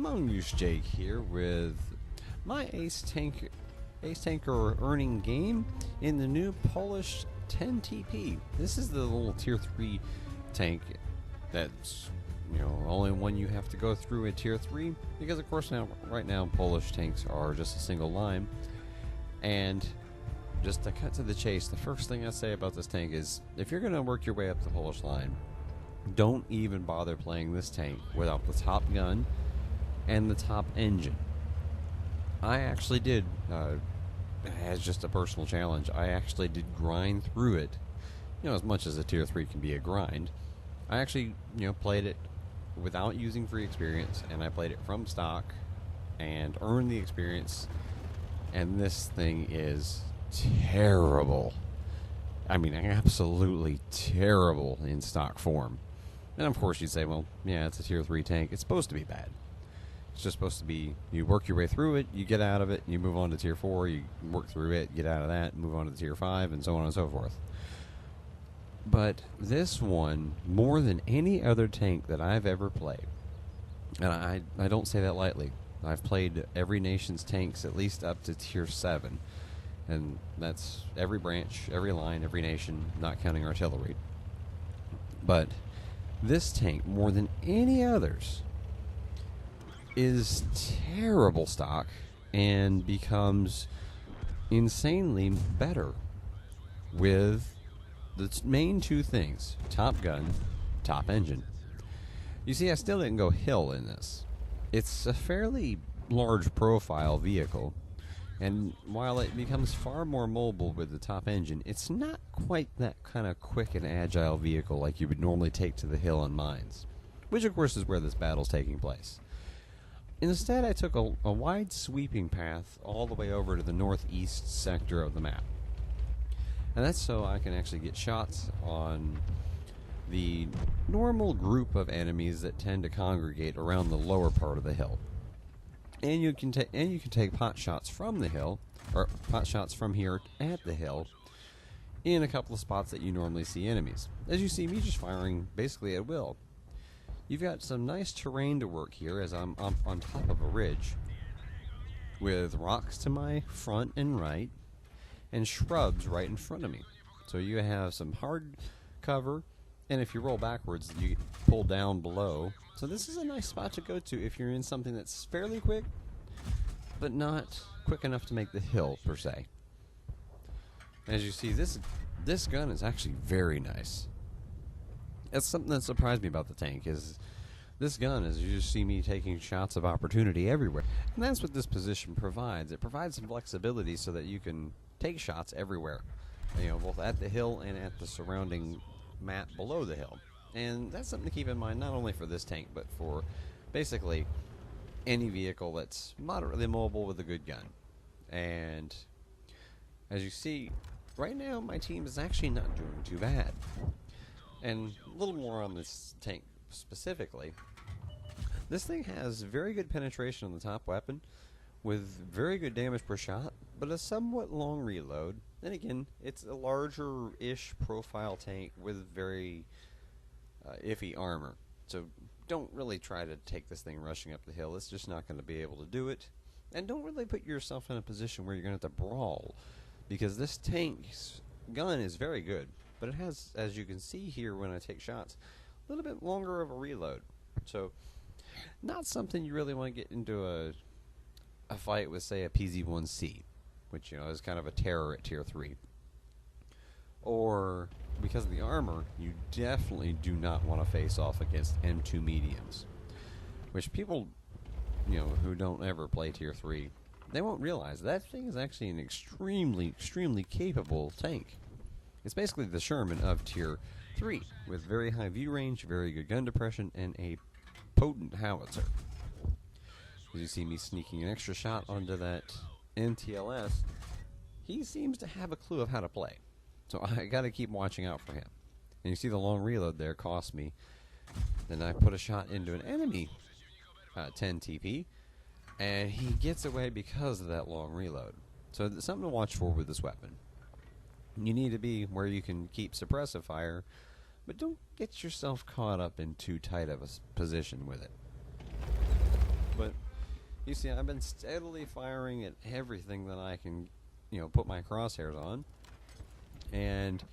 Mongoose Jake here with my Ace Tanker earning game in the new Polish 10 TP. This is the little tier 3 tank that's only one you have to go through at tier 3 because of course right now Polish tanks are just a single line. And just to cut to the chase, the first thing I say about this tank is if you're going to work your way up the Polish line, don't even bother playing this tank without the top gun and the top engine. I actually did, as just a personal challenge, I actually did grind through it, as much as a tier 3 can be a grind. I actually, played it without using free experience, and I played it from stock and earned the experience, and this thing is terrible. I mean, absolutely terrible in stock form. And of course you'd say, well, yeah, it's a tier 3 tank. It's supposed to be bad. It's just supposed to be, you work your way through it, you get out of it, you move on to tier 4, you work through it, get out of that, move on to tier 5, and so on and so forth. But this one, more than any other tank that I've ever played, and I don't say that lightly, I've played every nation's tanks at least up to tier 7, and that's every branch, every line, every nation, not counting artillery. But this tank, more than any others, is terrible stock and becomes insanely better with the main two things: top gun, top engine. You see, I still didn't go hill in this. It's a fairly large profile vehicle, and while it becomes far more mobile with the top engine, it's not quite that kind of quick and agile vehicle like you would normally take to the hill on mines, which of course is where this battle's taking place. Instead, I took a wide sweeping path all the way over to the northeast sector of the map. And that's so I can actually get shots on the normal group of enemies that tend to congregate around the lower part of the hill. And you can take pot shots from the hill, or pot shots from here at the hill, in a couple of spots that you normally see enemies. As you see me just firing basically at will. You've got some nice terrain to work here as I'm up on top of a ridge with rocks to my front and right and shrubs right in front of me. So you have some hard cover, and if you roll backwards, you get pulled down below. So this is a nice spot to go to if you're in something that's fairly quick, but not quick enough to make the hill, per se. As you see, this gun is actually very nice. That's something that surprised me about the tank, is this gun, as you just see me taking shots of opportunity everywhere. And that's what this position provides. It provides some flexibility so that you can take shots everywhere, both at the hill and at the surrounding map below the hill. And that's something to keep in mind, not only for this tank, but for basically any vehicle that's moderately mobile with a good gun. And as you see, right now my team is actually not doing too bad. And a little more on this tank specifically. This thing has very good penetration on the top weapon, with very good damage per shot, but a somewhat long reload. Then again, it's a larger-ish profile tank with very iffy armor. So don't really try to take this thing rushing up the hill. It's just not going to be able to do it. And don't really put yourself in a position where you're going to have to brawl, because this tank's gun is very good, but it has, as you can see here when I take shots, a little bit longer of a reload. So not something you really want to get into a fight with, say, a PZ-1C, which is kind of a terror at tier 3. Or, because of the armor, you definitely do not want to face off against M2 mediums, which people who don't ever play tier 3, they won't realize that thing is actually an extremely capable tank. It's basically the Sherman of tier 3, with very high view range, very good gun depression, and a potent howitzer. As you see me sneaking an extra shot onto that NTLS, he seems to have a clue of how to play. So I gotta keep watching out for him. And you see the long reload there cost me. Then I put a shot into an enemy 10 TP, and he gets away because of that long reload. So there's something to watch for with this weapon. You need to be where you can keep suppressive fire, but don't get yourself caught up in too tight of a position with it. But you see, I've been steadily firing at everything that I can, put my crosshairs on. And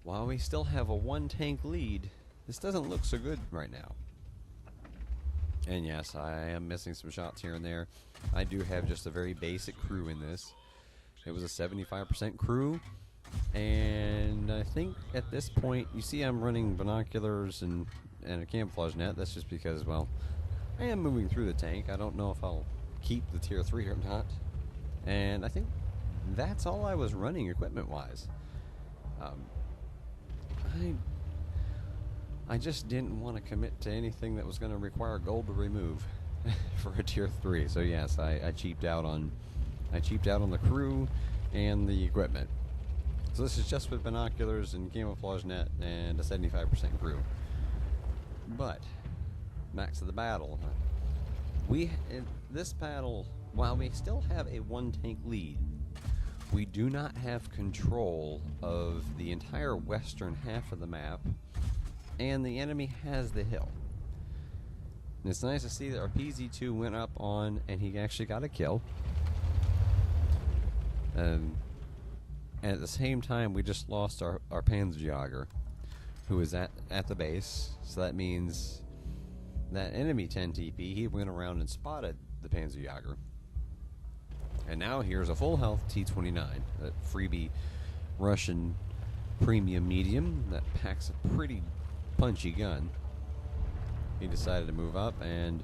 while we still have a 1 tank lead, this doesn't look so good right now. And yes, I am missing some shots here and there. I do have just a very basic crew in this. It was a 75% crew. And I think at this point, you see I'm running binoculars and a camouflage net. That's just because, well, I am moving through the tank. I don't know if I'll keep the tier 3 or not. And I think that's all I was running equipment-wise. I just didn't want to commit to anything that was going to require gold to remove for a tier 3. So yes, I cheaped out on the crew and the equipment. So this is just with binoculars and camouflage net and a 75% crew. But back to the battle. In this battle, while we still have a 1 tank lead, we do not have control of the entire western half of the map, and the enemy has the hill. And it's nice to see that our PZ2 went up on, and he actually got a kill. And at the same time, we just lost our Panzerjäger, who was at the base. So that means that enemy 10 TP, he went around and spotted the Panzerjäger. And now here's a full health T-29, a freebie Russian premium medium that packs a pretty punchy gun. He decided to move up, and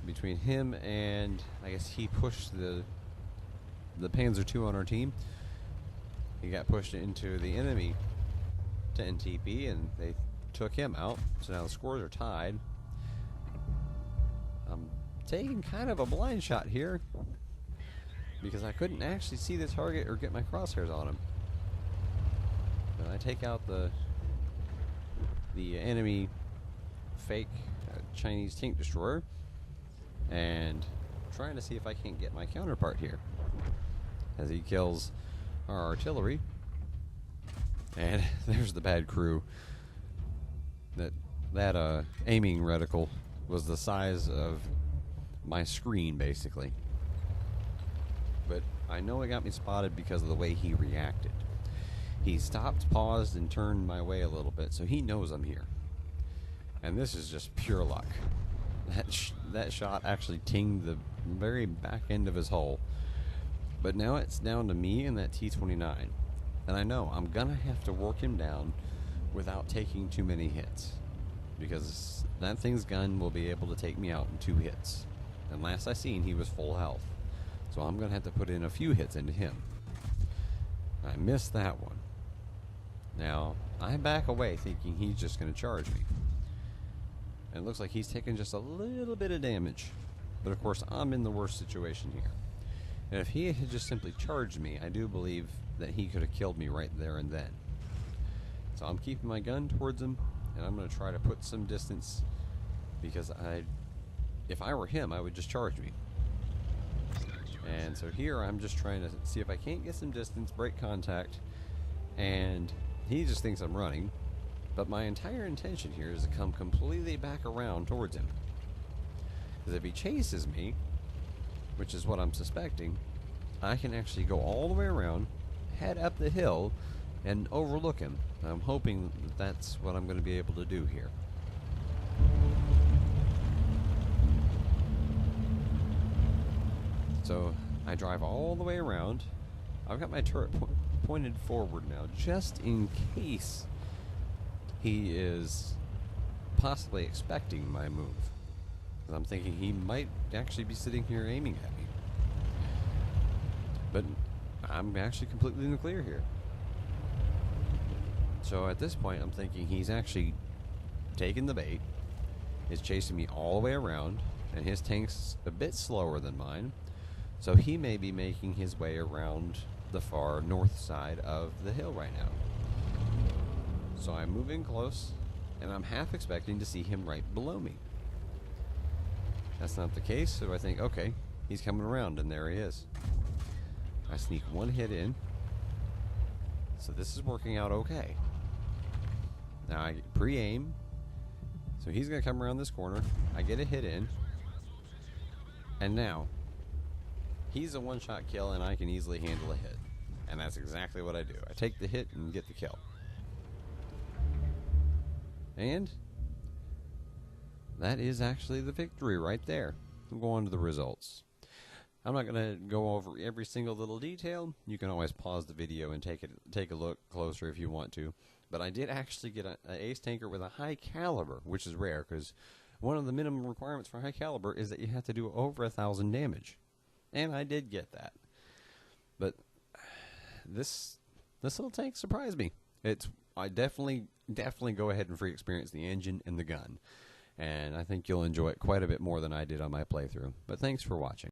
between him and, I guess he pushed the Panzer II on our team. He got pushed into the enemy 10 TP, and they took him out. So now the scores are tied. I'm taking kind of a blind shot here because I couldn't actually see the target or get my crosshairs on him. But I take out the enemy fake Chinese tank destroyer and trying to see if I can't get my counterpart here as he kills our artillery. And there's the bad crew. That aiming reticle was the size of my screen, basically. But I know it got me spotted because of the way he reacted. He stopped, paused, and turned my way a little bit, so he knows I'm here. And this is just pure luck. That shot actually tinged the very back end of his hull. But now it's down to me and that T-29. And I know I'm gonna have to work him down without taking too many hits, because that thing's gun will be able to take me out in 2 hits. And last I seen, he was full health. So I'm gonna have to put in a few hits into him. I missed that one. Now, I back away thinking he's just gonna charge me. And it looks like he's taking just a little bit of damage. But of course, I'm in the worst situation here. And if he had just simply charged me, I do believe that he could have killed me right there and then. So I'm keeping my gun towards him, and I'm going to try to put some distance, because if I were him, I would just charge me. And so here I'm just trying to see if I can't get some distance, break contact, and he just thinks I'm running. But my entire intention here is to come completely back around towards him. Because if he chases me, which is what I'm suspecting, I can actually go all the way around, head up the hill, and overlook him. I'm hoping that that's what I'm going to be able to do here. So I drive all the way around. I've got my turret pointed forward now, just in case he is possibly expecting my move. 'Cause I'm thinking he might actually be sitting here aiming at me. But I'm actually completely in the clear here. So at this point, I'm thinking he's actually taking the bait, is chasing me all the way around, and his tank's a bit slower than mine. So he may be making his way around the far north side of the hill right now. So I'm moving close, and I'm half expecting to see him right below me. That's not the case, so I think, okay, he's coming around, and there he is. I sneak one hit in. So this is working out okay. Now I pre-aim. So he's going to come around this corner. I get a hit in. And now, he's a one-shot kill, and I can easily handle a hit. And that's exactly what I do. I take the hit and get the kill. And that is actually the victory right there. We'll go on to the results. I'm not going to go over every single little detail. You can always pause the video and take a look closer if you want to. But I did actually get an ace tanker with a high caliber, which is rare because one of the minimum requirements for high caliber is that you have to do over 1,000 damage. And I did get that. But this little tank surprised me. I definitely go ahead and free experience the engine and the gun. And I think you'll enjoy it quite a bit more than I did on my playthrough. But thanks for watching.